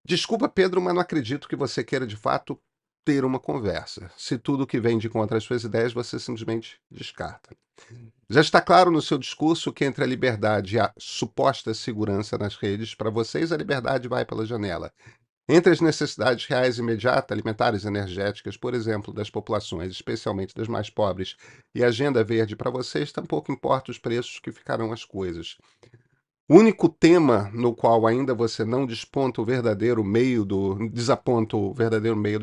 Desculpa, Pedro, mas não acredito que você queira de fato ter uma conversa. Se tudo que vem de contra as suas ideias você simplesmente descarta. Já está claro no seu discurso que entre a liberdade e a suposta segurança nas redes, para vocês a liberdade vai pela janela. Entre as necessidades reais e imediatas, alimentares e energéticas, por exemplo, das populações, especialmente das mais pobres, e a agenda verde para vocês, tampouco importa os preços que ficarão as coisas. O único tema no qual ainda você não desaponta o verdadeiro meio do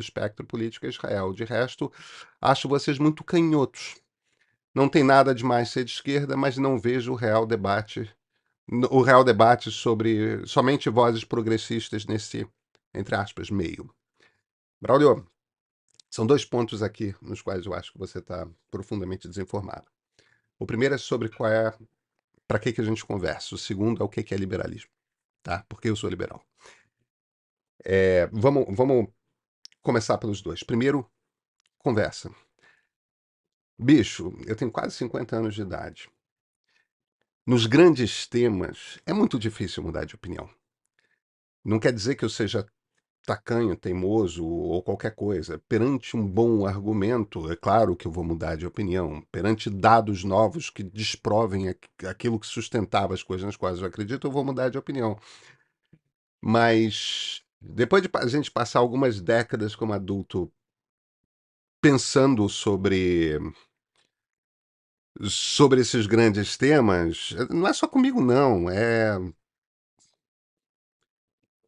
espectro político é Israel. De resto, acho vocês muito canhotos. Não tem nada de mais ser de esquerda, mas não vejo o real debate sobre somente vozes progressistas nesse, entre aspas, meio. Braulio, são dois pontos aqui nos quais eu acho que você está profundamente desinformado. O primeiro é sobre para que a gente conversa. O segundo é o que é liberalismo, tá? Porque eu sou liberal. Vamos começar pelos dois. Primeiro, conversa. Bicho, eu tenho quase 50 anos de idade. Nos grandes temas, é muito difícil mudar de opinião. Não quer dizer que eu seja tacanho, teimoso ou qualquer coisa. Perante um bom argumento, é claro que eu vou mudar de opinião. Perante dados novos que desprovem aquilo que sustentava as coisas nas quais eu acredito, eu vou mudar de opinião. Mas depois de a gente passar algumas décadas como adulto pensando sobre esses grandes temas, não é só comigo, não.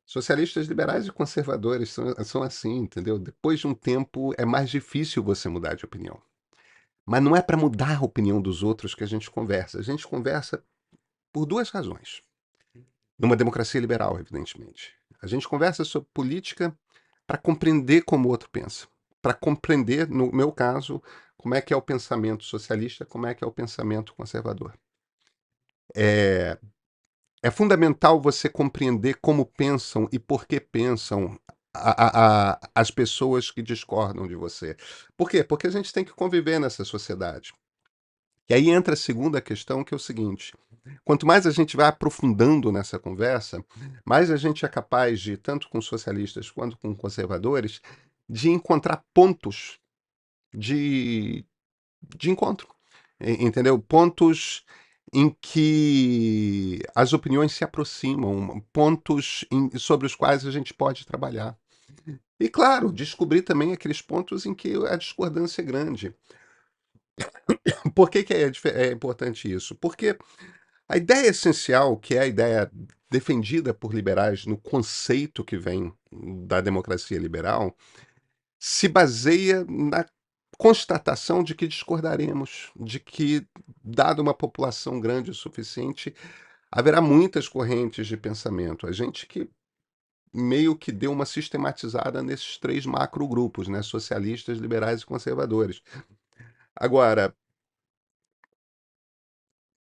Socialistas, liberais e conservadores são assim, entendeu? Depois de um tempo, é mais difícil você mudar de opinião. Mas não é para mudar a opinião dos outros que a gente conversa. A gente conversa por duas razões. Numa democracia liberal, evidentemente. A gente conversa sobre política para compreender como o outro pensa. Para compreender, no meu caso, como é que é o pensamento socialista, como é que é o pensamento conservador. É, é fundamental você compreender como pensam e por que pensam as pessoas que discordam de você. Por quê? Porque a gente tem que conviver nessa sociedade. E aí entra a segunda questão, que é o seguinte: quanto mais a gente vai aprofundando nessa conversa, mais a gente é capaz de, tanto com socialistas quanto com conservadores, de encontrar pontos de, de encontro. Entendeu? Pontos em que as opiniões se aproximam, pontos sobre os quais a gente pode trabalhar. E, claro, descobrir também aqueles pontos em que a discordância é grande. Por que é importante isso? Porque a ideia essencial, que é a ideia defendida por liberais no conceito que vem da democracia liberal, se baseia na constatação de que discordaremos, de que, dada uma população grande o suficiente, haverá muitas correntes de pensamento. A gente que meio que deu uma sistematizada nesses três macrogrupos, né? Socialistas, liberais e conservadores. Agora,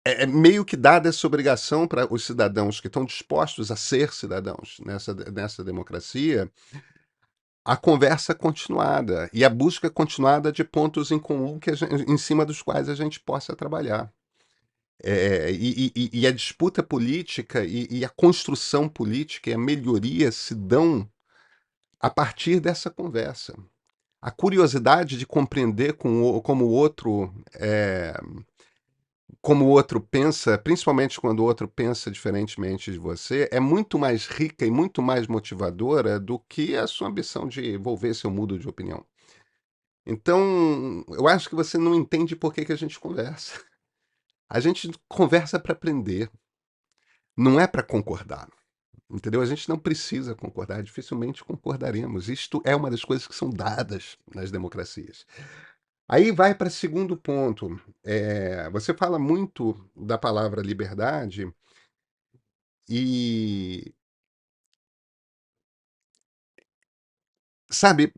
é meio que dada essa obrigação para os cidadãos que estão dispostos a ser cidadãos nessa democracia, a conversa continuada e a busca continuada de pontos em comum em cima dos quais a gente possa trabalhar. E a disputa política e a construção política e a melhoria se dão a partir dessa conversa. A curiosidade de compreender como o outro pensa, principalmente quando o outro pensa diferentemente de você, é muito mais rica e muito mais motivadora do que a sua ambição de envolver seu mundo de opinião. Então, eu acho que você não entende por que a gente conversa. A gente conversa para aprender, não é para concordar. Entendeu? A gente não precisa concordar, dificilmente concordaremos. Isto é uma das coisas que são dadas nas democracias. Aí vai para o segundo ponto. Você fala muito da palavra liberdade e, sabe,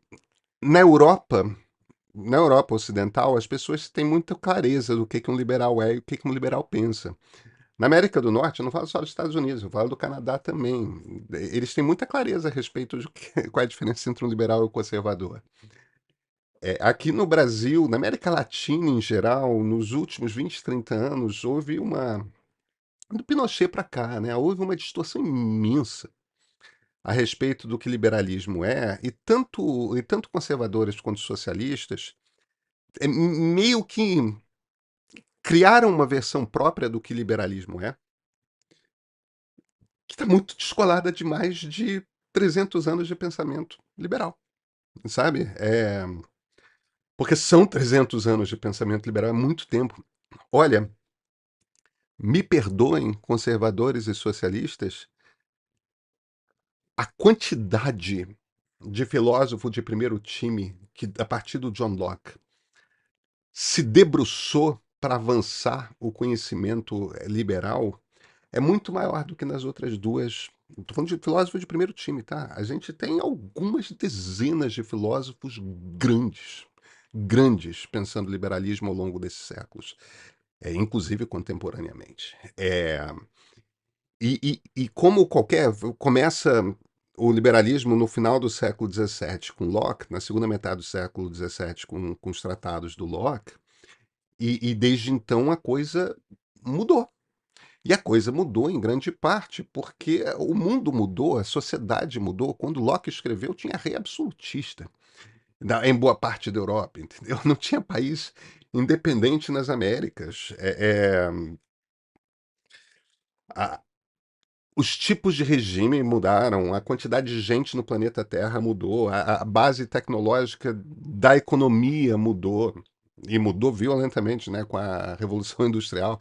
na Europa, na Europa Ocidental, as pessoas têm muita clareza do que um liberal é e o que um liberal pensa. Na América do Norte, eu não falo só dos Estados Unidos, eu falo do Canadá também. Eles têm muita clareza a respeito de qual é a diferença entre um liberal e um conservador. Aqui no Brasil, na América Latina em geral, nos últimos 20, 30 anos, houve do Pinochet para cá, né? Houve uma distorção imensa a respeito do que liberalismo é, e tanto conservadores quanto socialistas meio que criaram uma versão própria do que liberalismo é, que está muito descolada de mais de 300 anos de pensamento liberal, sabe? Porque são 300 anos de pensamento liberal, é muito tempo. Olha, me perdoem conservadores e socialistas, a quantidade de filósofo de primeiro time que, a partir do John Locke, se debruçou para avançar o conhecimento liberal é muito maior do que nas outras duas. Estou falando de filósofos de primeiro time, tá? A gente tem algumas dezenas de filósofos grandes, grandes, pensando liberalismo ao longo desses séculos, inclusive contemporaneamente. E como qualquer. Começa o liberalismo no final do século XVII com Locke, na segunda metade do século XVII com os tratados do Locke, e desde então a coisa mudou. E a coisa mudou em grande parte porque o mundo mudou, a sociedade mudou. Quando Locke escreveu, tinha rei absolutista em boa parte da Europa, entendeu? Não tinha país independente nas Américas. A- os tipos de regime mudaram, a quantidade de gente no planeta Terra mudou, a base tecnológica da economia mudou. E mudou violentamente, né, com a Revolução Industrial.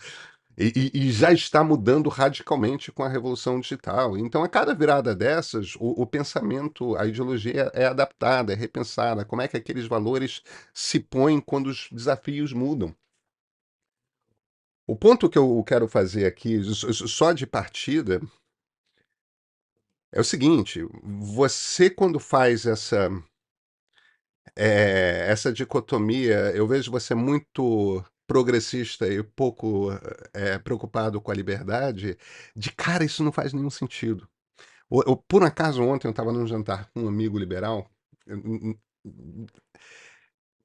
E já está mudando radicalmente com a revolução digital. Então, a cada virada dessas, o pensamento, a ideologia é adaptada, é repensada. Como é que aqueles valores se põem quando os desafios mudam? O ponto que eu quero fazer aqui, só de partida, é o seguinte: você, quando faz essa dicotomia, eu vejo você muito progressista e pouco preocupado com a liberdade, de cara, isso não faz nenhum sentido. Por acaso, ontem eu estava num jantar com um amigo liberal, hum,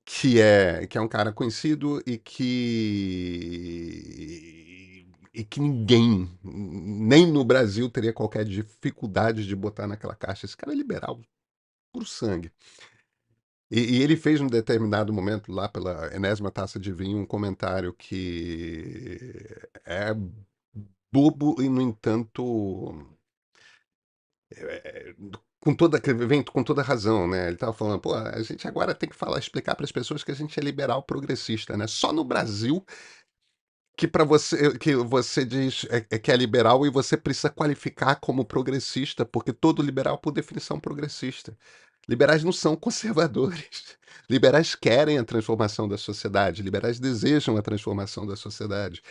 que é um cara conhecido e que ninguém, nem no Brasil, teria qualquer dificuldade de botar naquela caixa. Esse cara é liberal, puro sangue. E ele fez num determinado momento, lá pela enésima taça de vinho, um comentário que é bobo e, no entanto, vem com toda razão, né? Ele estava falando, pô, a gente agora tem que falar, explicar para as pessoas que a gente é liberal progressista, né? Só no Brasil que para você diz que é liberal e você precisa qualificar como progressista, porque todo liberal, por definição, progressista. Liberais não são conservadores. Liberais querem a transformação da sociedade, liberais desejam a transformação da sociedade.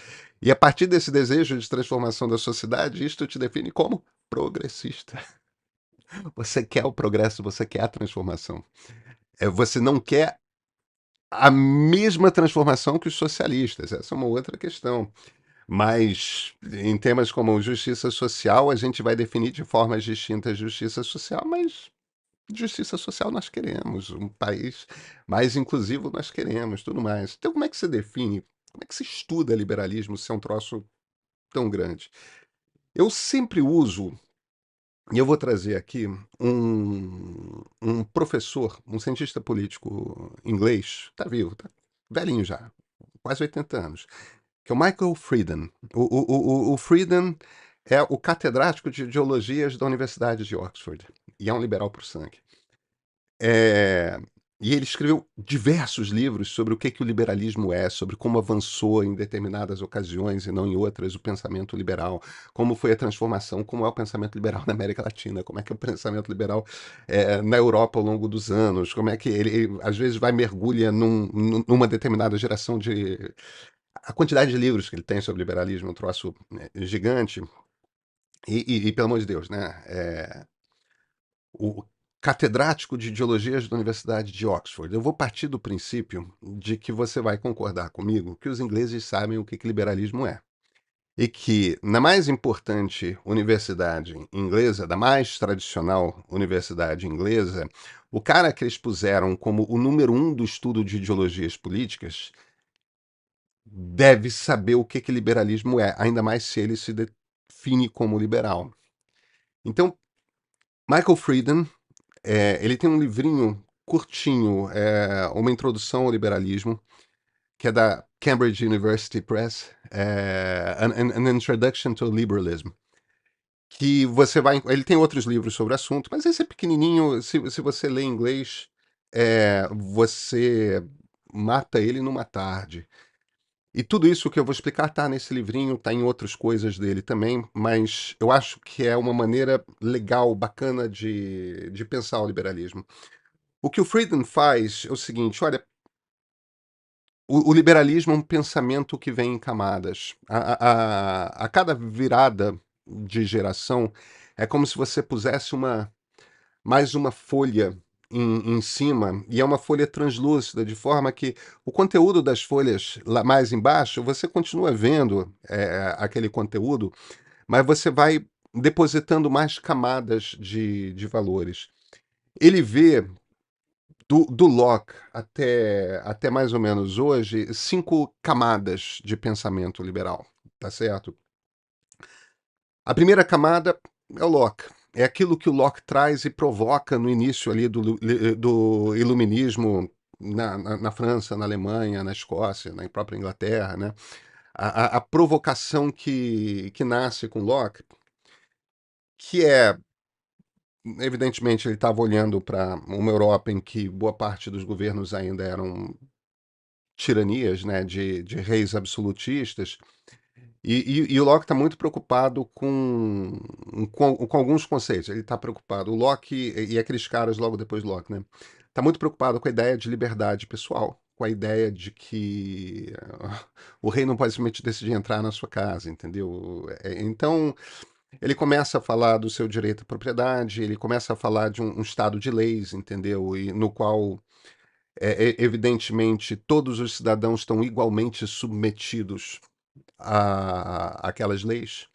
E a partir desse desejo de transformação da sociedade, isto te define como progressista. Você quer o progresso, você quer a transformação. Você não quer a mesma transformação que os socialistas. Essa é uma outra questão. Mas em temas como justiça social, a gente vai definir de formas distintas justiça social, mas justiça social nós queremos, um país mais inclusivo nós queremos, tudo mais. Então, como é que se define, como é que se estuda liberalismo se é um troço tão grande? Eu sempre uso, e eu vou trazer aqui, um professor, um cientista político inglês, está vivo, tá velhinho já, quase 80 anos, que é o Michael Friedan. O Friedan é o catedrático de ideologias da Universidade de Oxford e é um liberal por sangue. É, e ele escreveu diversos livros sobre o que o liberalismo é, sobre como avançou em determinadas ocasiões e não em outras o pensamento liberal, como foi a transformação, como é o pensamento liberal na América Latina, como é que é o pensamento liberal na Europa ao longo dos anos, como é que ele às vezes vai mergulha numa determinada geração de... A quantidade de livros que ele tem sobre liberalismo é um troço gigante. E, pelo amor de Deus, né? O catedrático de ideologias da Universidade de Oxford. Eu vou partir do princípio de que você vai concordar comigo que os ingleses sabem o que liberalismo é. E que na mais importante universidade inglesa, da mais tradicional universidade inglesa, o cara que eles puseram como o número um do estudo de ideologias políticas deve saber o que liberalismo é, ainda mais se ele se define como liberal. Então, Michael Frieden, ele tem um livrinho curtinho, uma introdução ao liberalismo, que é da Cambridge University Press, an Introduction to Liberalism, que você vai... Ele tem outros livros sobre o assunto, mas esse é pequenininho, se você lê em inglês, você mata ele numa tarde. E tudo isso que eu vou explicar tá nesse livrinho, tá em outras coisas dele também, mas eu acho que é uma maneira legal, bacana de pensar o liberalismo. O que o Frieden faz é o seguinte, olha, o liberalismo é um pensamento que vem em camadas. A cada virada de geração é como se você pusesse mais uma folha em cima, e é uma folha translúcida, de forma que o conteúdo das folhas lá mais embaixo, você continua vendo aquele conteúdo, mas você vai depositando mais camadas de valores. Ele vê do Locke até mais ou menos hoje, 5 camadas de pensamento liberal, tá certo? A primeira camada é o Locke. É aquilo que o Locke traz e provoca no início ali do iluminismo na França, na Alemanha, na Escócia, na própria Inglaterra, né? A provocação que nasce com Locke, que é, evidentemente, ele estava olhando para uma Europa em que boa parte dos governos ainda eram tiranias, né, de reis absolutistas, e o Locke está muito preocupado com alguns conceitos. Ele está preocupado, o Locke e aqueles caras logo depois do Locke, né? Está muito preocupado com a ideia de liberdade pessoal, com a ideia de que o rei não pode simplesmente decidir entrar na sua casa, entendeu? Então, ele começa a falar do seu direito à propriedade, ele começa a falar de um estado de leis, entendeu? E no qual evidentemente, todos os cidadãos estão igualmente submetidos àquelas leis.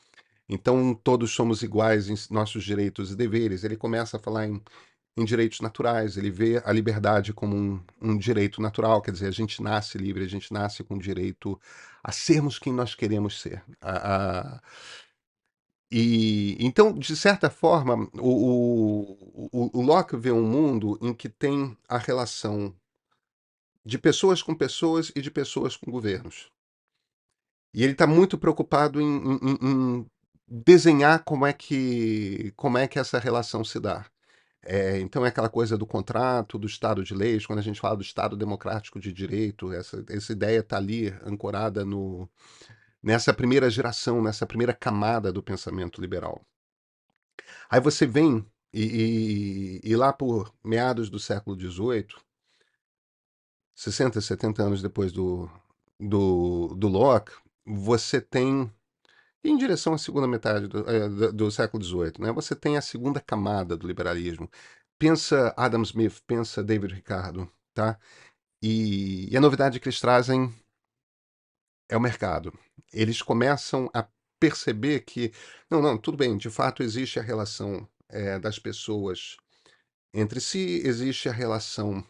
Então, todos somos iguais em nossos direitos e deveres. Ele começa a falar em direitos naturais, ele vê a liberdade como um direito natural, quer dizer, a gente nasce livre, a gente nasce com direito a sermos quem nós queremos ser. E então, de certa forma, o Locke vê um mundo em que tem a relação de pessoas com pessoas e de pessoas com governos. E ele está muito preocupado em desenhar como é que essa relação se dá. Então é aquela coisa do contrato, do Estado de leis, quando a gente fala do Estado democrático de direito, essa ideia está ali ancorada nessa primeira geração, nessa primeira camada do pensamento liberal. Aí você vem e lá por meados do século XVIII, 60, 70 anos depois do Locke, você tem, em direção à segunda metade do século XVIII, né, você tem a segunda camada do liberalismo. Pensa Adam Smith, pensa David Ricardo, tá? E a novidade que eles trazem é o mercado. Eles começam a perceber que, não, não, tudo bem, de fato existe a relação das pessoas entre si, existe a relação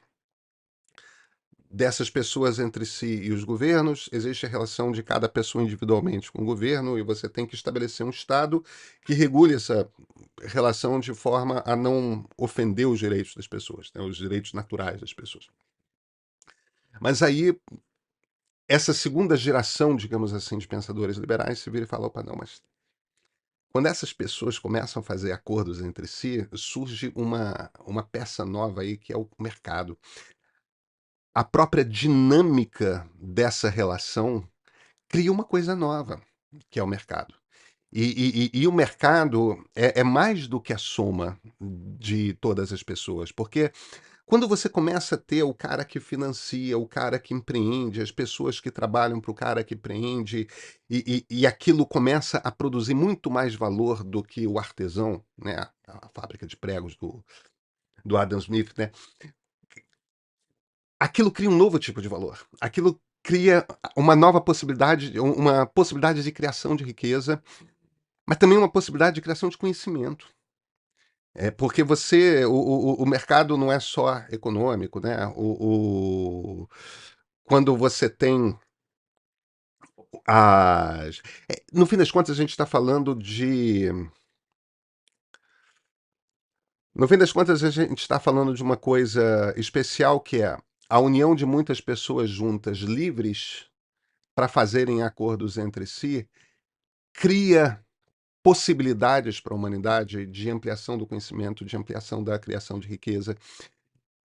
dessas pessoas entre si e os governos, existe a relação de cada pessoa individualmente com o governo, e você tem que estabelecer um Estado que regule essa relação de forma a não ofender os direitos das pessoas, né, os direitos naturais das pessoas. Mas aí, essa segunda geração, digamos assim, de pensadores liberais se vira e fala, opa, não, mas quando essas pessoas começam a fazer acordos entre si, surge uma peça nova aí que é o mercado. A própria dinâmica dessa relação cria uma coisa nova, que é o mercado. E o mercado é mais do que a soma de todas as pessoas, porque quando você começa a ter o cara que financia, o cara que empreende, as pessoas que trabalham para o cara que empreende, e aquilo começa a produzir muito mais valor do que o artesão, né? A fábrica de pregos do Adam Smith, né? Aquilo cria um novo tipo de valor. Aquilo cria uma possibilidade de criação de riqueza, mas também uma possibilidade de criação de conhecimento. Porque o mercado não é só econômico, né? Quando você tem no fim das contas, a gente está falando No fim das contas, a gente está falando de uma coisa especial que é a união de muitas pessoas juntas, livres para fazerem acordos entre si, cria possibilidades para a humanidade de ampliação do conhecimento, de ampliação da criação de riqueza,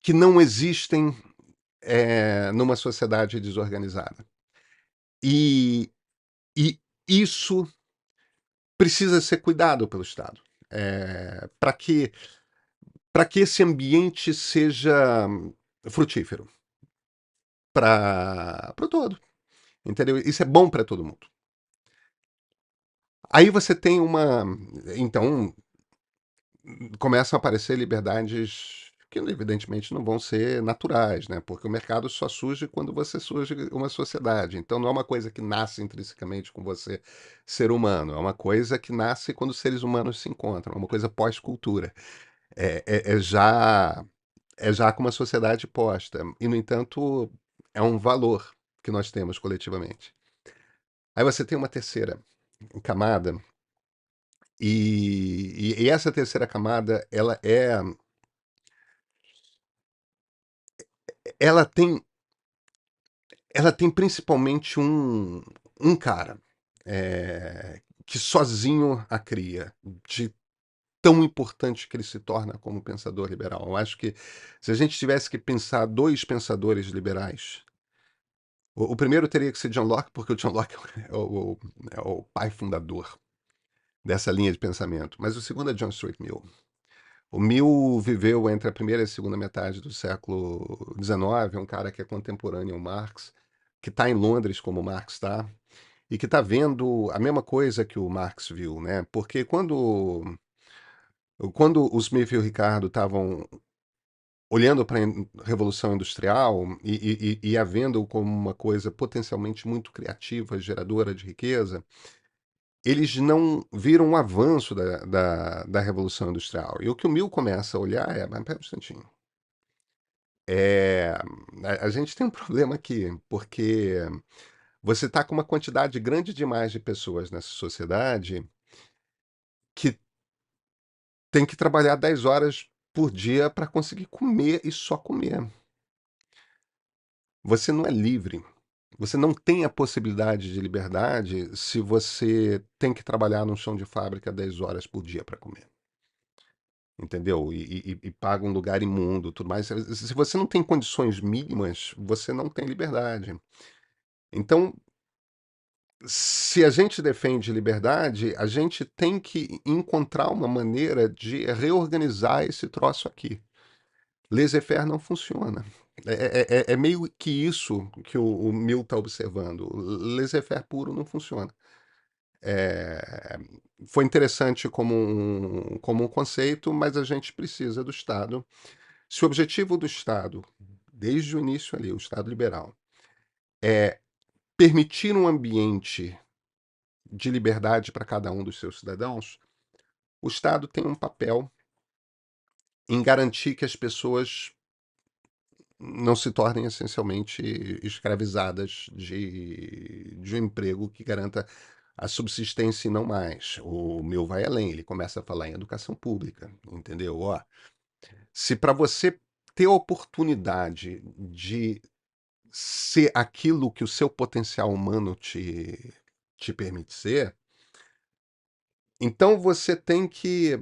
que não existem numa sociedade desorganizada. E, e isso precisa ser cuidado pelo Estado. Para que esse ambiente seja frutífero para o todo, entendeu? Isso é bom para todo mundo. Aí você tem uma. Então, começam a aparecer liberdades que, evidentemente, não vão ser naturais, né? Porque o mercado só surge quando você surge uma sociedade. Então, não é uma coisa que nasce intrinsecamente com você, ser humano. É uma coisa que nasce quando os seres humanos se encontram. É uma coisa pós-cultura. É já com uma sociedade posta. E, no entanto, é um valor que nós temos coletivamente. Aí você tem uma terceira camada, e essa terceira camada, ela tem, ela tem principalmente um cara que sozinho a cria, de tão importante que ele se torna como pensador liberal. Eu acho que se a gente tivesse que pensar dois pensadores liberais, o primeiro teria que ser John Locke, porque o John Locke é o pai fundador dessa linha de pensamento. Mas o segundo é John Stuart Mill. O Mill viveu entre a primeira e a segunda metade do século XIX, é um cara que é contemporâneo ao Marx, que está em Londres como o Marx está, e que está vendo a mesma coisa que o Marx viu, né? Porque quando o Smith e o Ricardo estavam olhando para a Revolução Industrial e a vendo como uma coisa potencialmente muito criativa, geradora de riqueza, eles não viram um avanço da Revolução Industrial. E o que o Mill começa a olhar mas pera um instantinho, é, a gente tem um problema aqui, porque você está com uma quantidade grande demais de pessoas nessa sociedade que tem que trabalhar 10 horas por dia para conseguir comer e só comer. Você não é livre. Você não tem a possibilidade de liberdade se você tem que trabalhar num chão de fábrica 10 horas por dia para comer. Entendeu? E paga um lugar imundo, tudo mais. Se você não tem condições mínimas, você não tem liberdade. Então, se a gente defende liberdade, a gente tem que encontrar uma maneira de reorganizar esse troço aqui. Laissez-faire não funciona. É meio que isso que o Mill está observando. Laissez-faire puro não funciona. É, foi interessante como um conceito, mas a gente precisa do Estado. Se o objetivo do Estado, desde o início ali, o Estado liberal, é permitir um ambiente de liberdade para cada um dos seus cidadãos, o Estado tem um papel em garantir que as pessoas não se tornem essencialmente escravizadas de um emprego que garanta a subsistência e não mais. O meu vai além, ele começa a falar em educação pública, entendeu? Ó, se para você ter a oportunidade de ser aquilo que o seu potencial humano te permite ser, então você tem que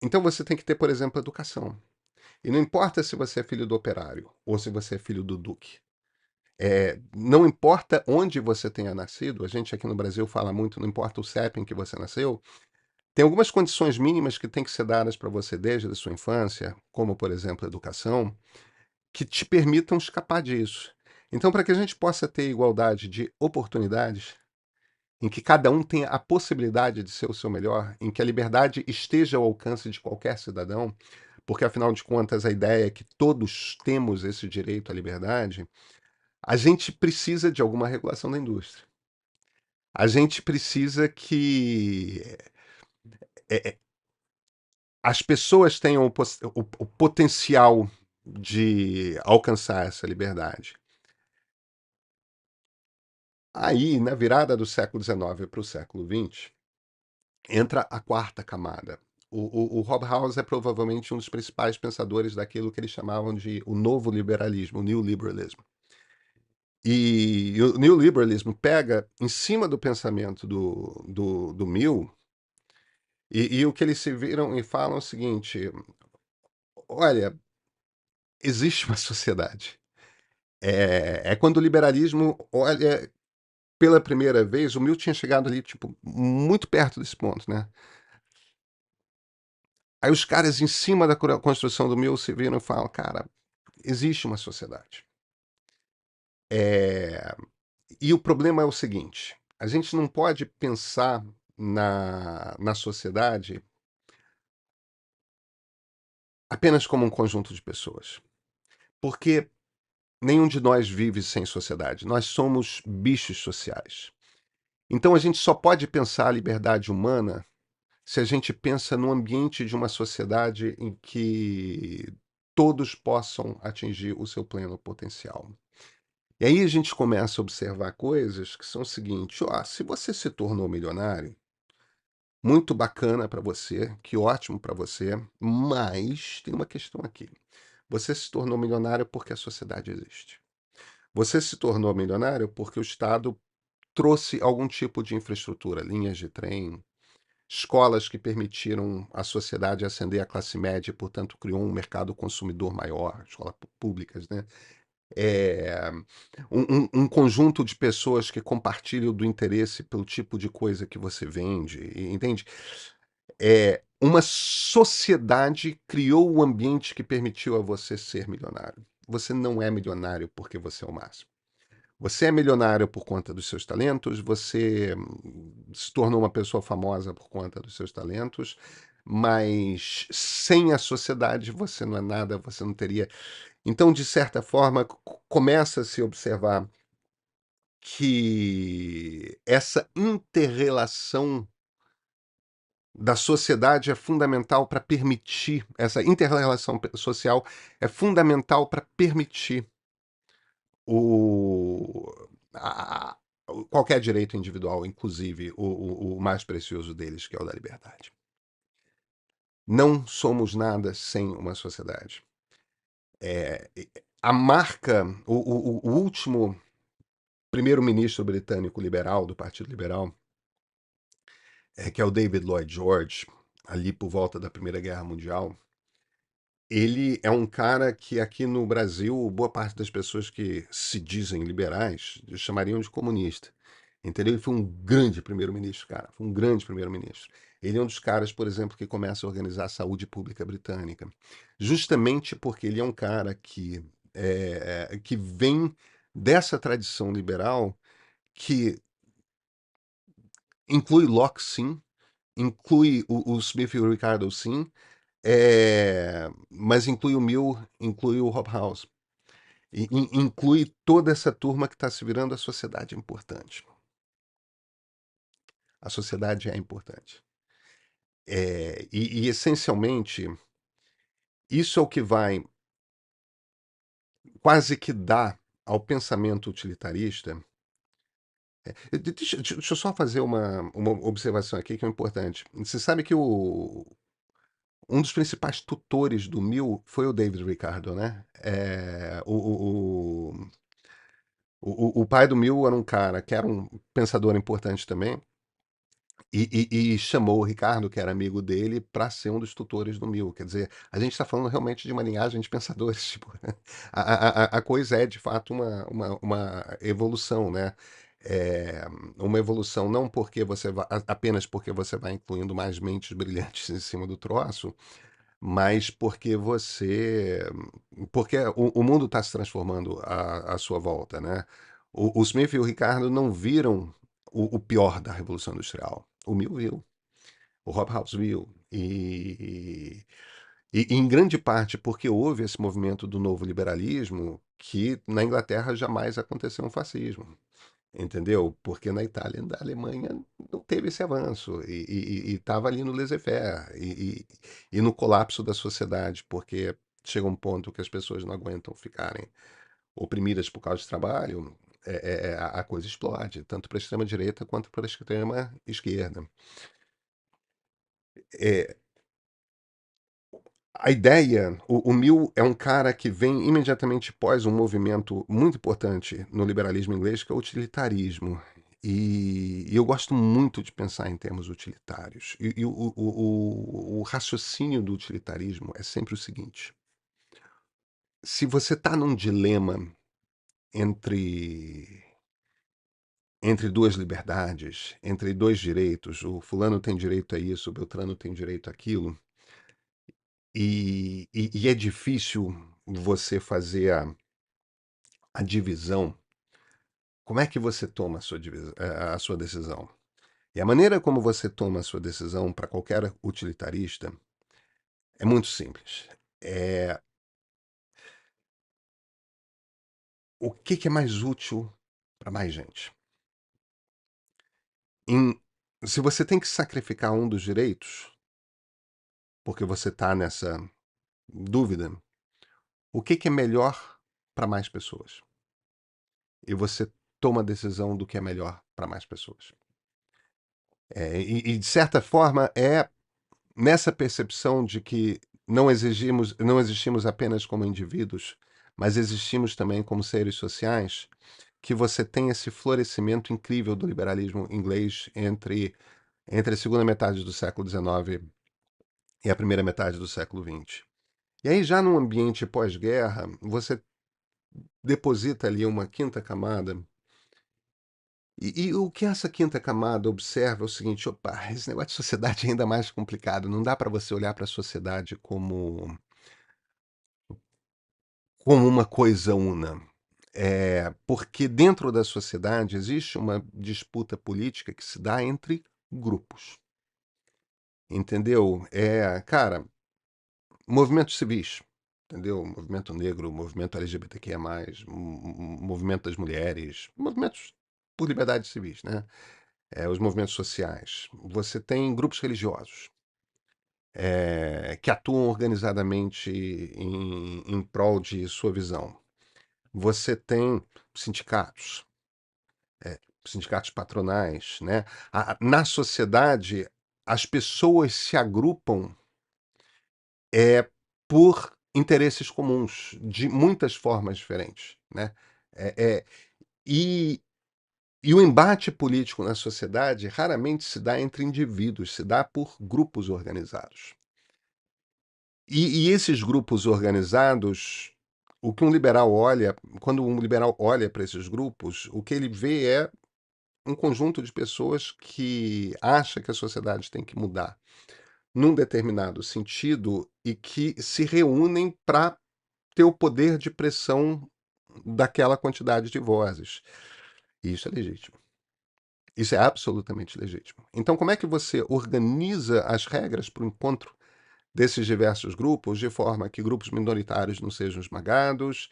então você tem que ter, por exemplo, educação. E não importa se você é filho do operário ou se você é filho do duque. Não importa onde você tenha nascido, a gente aqui no Brasil fala muito, não importa o CEP em que você nasceu, tem algumas condições mínimas que têm que ser dadas para você desde a sua infância, como, por exemplo, a educação, que te permitam escapar disso. Então, para que a gente possa ter igualdade de oportunidades, em que cada um tenha a possibilidade de ser o seu melhor, em que a liberdade esteja ao alcance de qualquer cidadão, porque afinal de contas a ideia é que todos temos esse direito à liberdade, a gente precisa de alguma regulação da indústria. A gente precisa que é, as pessoas tenham o potencial de alcançar essa liberdade. Aí, na virada do século XIX para o século XX, entra a quarta camada, O Rob House é provavelmente um dos principais pensadores daquilo que eles chamavam de o novo liberalismo, o New Liberalism. E o New Liberalism pega em cima do pensamento do Mill, e o que eles se viram e falam é o seguinte: olha, existe uma sociedade. É quando o liberalismo olha pela primeira vez, o Mill tinha chegado ali, tipo, muito perto desse ponto, né? Aí os caras em cima da construção do Mill se viram e falam, cara, existe uma sociedade. É, e o problema é o seguinte: a gente não pode pensar na sociedade apenas como um conjunto de pessoas. Porque nenhum de nós vive sem sociedade. Nós somos bichos sociais. Então a gente só pode pensar a liberdade humana se a gente pensa no ambiente de uma sociedade em que todos possam atingir o seu pleno potencial. E aí a gente começa a observar coisas que são o seguinte: ó, se você se tornou milionário, muito bacana para você, que ótimo para você, mas tem uma questão aqui. Você se tornou milionário porque a sociedade existe. Você se tornou milionário porque o Estado trouxe algum tipo de infraestrutura, linhas de trem, escolas que permitiram à sociedade ascender à classe média e, portanto, criou um mercado consumidor maior, escolas públicas, né? É, um conjunto de pessoas que compartilham do interesse pelo tipo de coisa que você vende, entende? Uma sociedade criou o ambiente que permitiu a você ser milionário. Você não é milionário porque você é o máximo. Você é milionário por conta dos seus talentos, você se tornou uma pessoa famosa por conta dos seus talentos, mas sem a sociedade você não é nada, você não teria. Então, de certa forma, começa a se observar que essa interrelação da sociedade é fundamental para permitir, essa interrelação social é fundamental para permitir o, a- qualquer direito individual, inclusive o mais precioso deles, que é o da liberdade. Não somos nada sem uma sociedade. É, a marca, o último primeiro-ministro britânico liberal, do Partido Liberal, que é o David Lloyd George, ali por volta da Primeira Guerra Mundial, ele é um cara que aqui no Brasil, boa parte das pessoas que se dizem liberais chamariam de comunista. Entendeu? Ele foi um grande primeiro-ministro, cara. Foi um grande primeiro-ministro. Ele é um dos caras, por exemplo, que começa a organizar a saúde pública britânica. Justamente porque ele é um cara que vem dessa tradição liberal que inclui Locke, sim, inclui o Smith e o Ricardo, sim, mas inclui o Mill, inclui o Hobhouse. E inclui toda essa turma que está se virando. A sociedade é importante. A sociedade é importante. Essencialmente, isso é o que vai quase que dar ao pensamento utilitarista. Deixa eu só fazer uma observação aqui que é importante. Você sabe que um dos principais tutores do Mill foi o David Ricardo, né? O pai do Mill era um cara que era um pensador importante também, e chamou o Ricardo, que era amigo dele, para ser um dos tutores do Mill. Quer dizer, a gente está falando realmente de uma linhagem de pensadores. Tipo, a coisa é, de fato, uma evolução, né? É, uma evolução não porque apenas porque você vai incluindo mais mentes brilhantes em cima do troço, mas porque o mundo está se transformando à sua volta, né? O Smith e o Ricardo não viram o pior da Revolução Industrial. O Mill viu, o Hobhouse viu. E em grande parte porque houve esse movimento do novo liberalismo que na Inglaterra jamais aconteceu um fascismo. Entendeu? Porque na Itália e na Alemanha não teve esse avanço e estava ali no laissez-faire e no colapso da sociedade, porque chega um ponto que as pessoas não aguentam ficarem oprimidas por causa de trabalho, a coisa explode, tanto para a extrema-direita quanto para a extrema-esquerda. A ideia, o Mill é um cara que vem imediatamente pós um movimento muito importante no liberalismo inglês, que é o utilitarismo. E eu gosto muito de pensar em termos utilitários. E o raciocínio do utilitarismo é sempre o seguinte: se você está num dilema entre duas liberdades, entre dois direitos, o fulano tem direito a isso, o Beltrano tem direito àquilo, e é difícil você fazer a divisão. Como é que você toma a a sua decisão? E a maneira como você toma a sua decisão para qualquer utilitarista é muito simples. É que é mais útil para mais gente. Em- Se você tem que sacrificar um dos direitos, porque você está nessa dúvida, o que é melhor para mais pessoas? E você toma a decisão do que é melhor para mais pessoas. De certa forma, é nessa percepção de que não existimos apenas como indivíduos, mas existimos também como seres sociais, que você tem esse florescimento incrível do liberalismo inglês entre a segunda metade do século XIX e a primeira metade do século XX. E aí, já num ambiente pós-guerra, você deposita ali uma quinta camada. E o que essa quinta camada observa é o seguinte: opa, esse negócio de sociedade é ainda mais complicado. Não dá para você olhar para a sociedade como uma coisa una. Porque dentro da sociedade existe uma disputa política que se dá entre grupos. Entendeu? Cara, movimentos civis. Entendeu? Movimento negro, movimento LGBTQIA, movimento das mulheres, movimentos por liberdades civis, né? Os movimentos sociais. Você tem grupos religiosos que atuam organizadamente em prol de sua visão. Você tem sindicatos, sindicatos patronais, né? Na sociedade, as pessoas se agrupam por interesses comuns, de muitas formas diferentes, né? É, é, e, e o embate político na sociedade raramente se dá entre indivíduos, se dá por grupos organizados. E esses grupos organizados, o que um liberal olha, quando um liberal olha para esses grupos, o que ele vê é um conjunto de pessoas que acha que a sociedade tem que mudar num determinado sentido e que se reúnem para ter o poder de pressão daquela quantidade de vozes. E isso é legítimo. Isso é absolutamente legítimo. Então, como é que você organiza as regras para o encontro desses diversos grupos, de forma que grupos minoritários não sejam esmagados,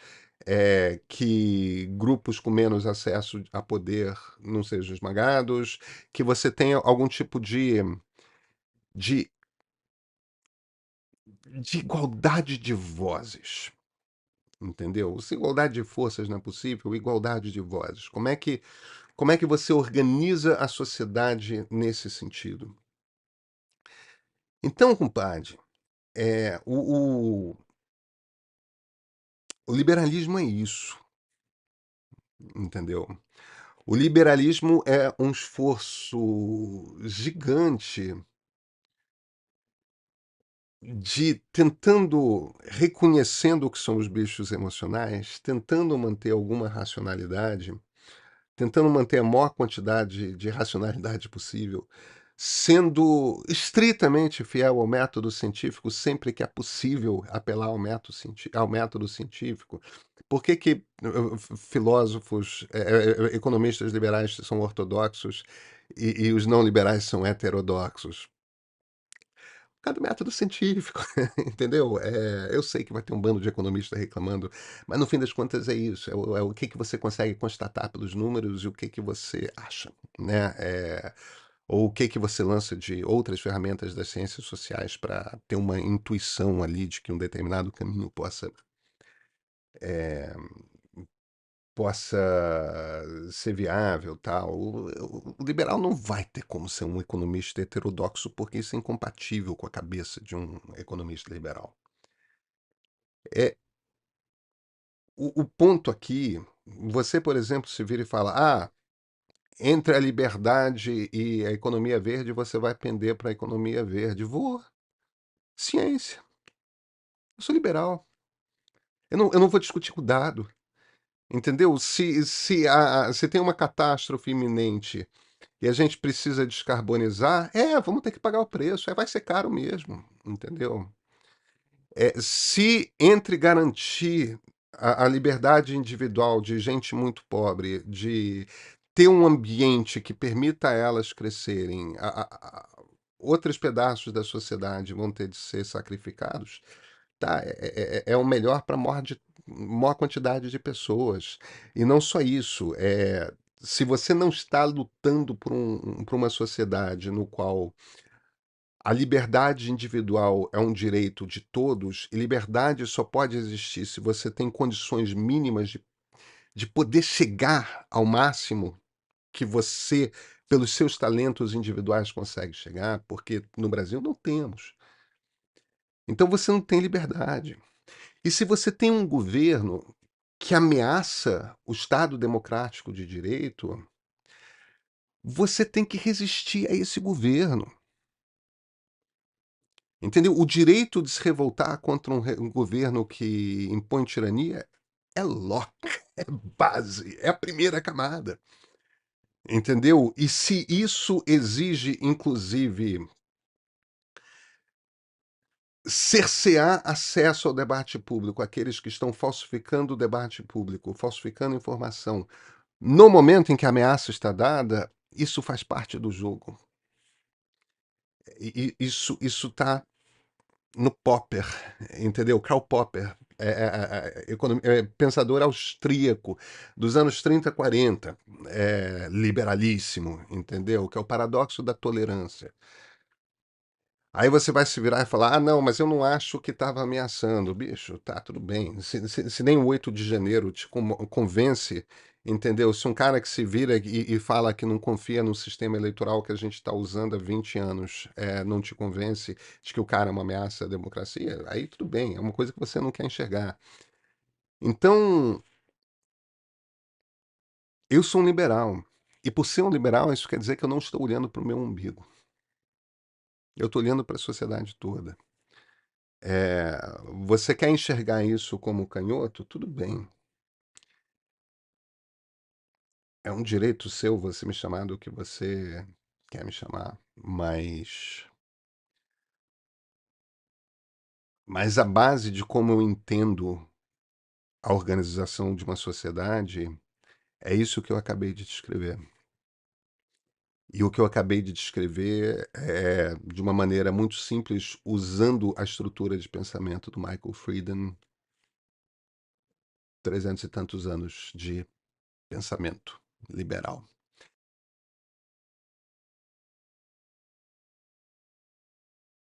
que grupos com menos acesso a poder não sejam esmagados, que você tenha algum tipo de, de igualdade de vozes. Entendeu? Se igualdade de forças não é possível, igualdade de vozes. Como é que você organiza a sociedade nesse sentido? Então, compadre, o liberalismo é isso, entendeu? O liberalismo é um esforço gigante de tentando, reconhecendo o que são os bichos emocionais, tentando manter alguma racionalidade, tentando manter a maior quantidade de racionalidade possível, sendo estritamente fiel ao método científico sempre que é possível apelar ao método científico. Por que que filósofos, economistas liberais são ortodoxos e os não liberais são heterodoxos? Por causa do método científico, entendeu? Eu sei que vai ter um bando de economistas reclamando, mas no fim das contas é isso, é o que você consegue constatar pelos números e o que você acha, né? Ou o que você lança de outras ferramentas das ciências sociais para ter uma intuição ali de que um determinado caminho possa ser viável, tal. O liberal não vai ter como ser um economista heterodoxo porque isso é incompatível com a cabeça de um economista liberal. É, o ponto aqui, você, por exemplo, se vira e fala: ah, entre a liberdade e a economia verde, você vai pender para a economia verde. Vou. Ciência. Eu sou liberal. Eu não vou discutir com o dado. Entendeu? Se tem uma catástrofe iminente e a gente precisa descarbonizar, vamos ter que pagar o preço. Aí vai ser caro mesmo. Entendeu? Se entre garantir a liberdade individual de gente muito pobre, de ter um ambiente que permita a elas crescerem, outros pedaços da sociedade vão ter de ser sacrificados, tá? É o melhor para maior quantidade de pessoas. E não só isso, se você não está lutando por uma sociedade no qual a liberdade individual é um direito de todos, e liberdade só pode existir se você tem condições mínimas de poder chegar ao máximo que você, pelos seus talentos individuais, consegue chegar, porque no Brasil não temos. Então você não tem liberdade. E se você tem um governo que ameaça o Estado democrático de direito, você tem que resistir a esse governo. Entendeu? O direito de se revoltar contra um governo que impõe tirania é loca, é base, é a primeira camada. Entendeu? E se isso exige, inclusive, cercear acesso ao debate público, aqueles que estão falsificando o debate público, falsificando informação, no momento em que a ameaça está dada, isso faz parte do jogo. Isso está no Popper, entendeu? Karl Popper, pensador austríaco dos anos 30, 40, liberalíssimo, entendeu? Que é o paradoxo da tolerância. Aí você vai se virar e falar: ah, não, mas eu não acho que estava ameaçando. Bicho, tá, tudo bem. Se nem o 8 de janeiro te convence, entendeu? Se um cara que se vira e fala que não confia no sistema eleitoral que a gente está usando há 20 anos não te convence de que o cara é uma ameaça à democracia, aí tudo bem, é uma coisa que você não quer enxergar. Então, eu sou um liberal. E por ser um liberal, isso quer dizer que eu não estou olhando para o meu umbigo. Eu estou olhando para a sociedade toda. É, você quer enxergar isso como canhoto? Tudo bem. É um direito seu você me chamar do que você quer me chamar. Mas a base de como eu entendo a organização de uma sociedade é isso que eu acabei de descrever. E o que eu acabei de descrever é de uma maneira muito simples, usando a estrutura de pensamento do Michael Frieden, 300 e tantos anos de pensamento liberal.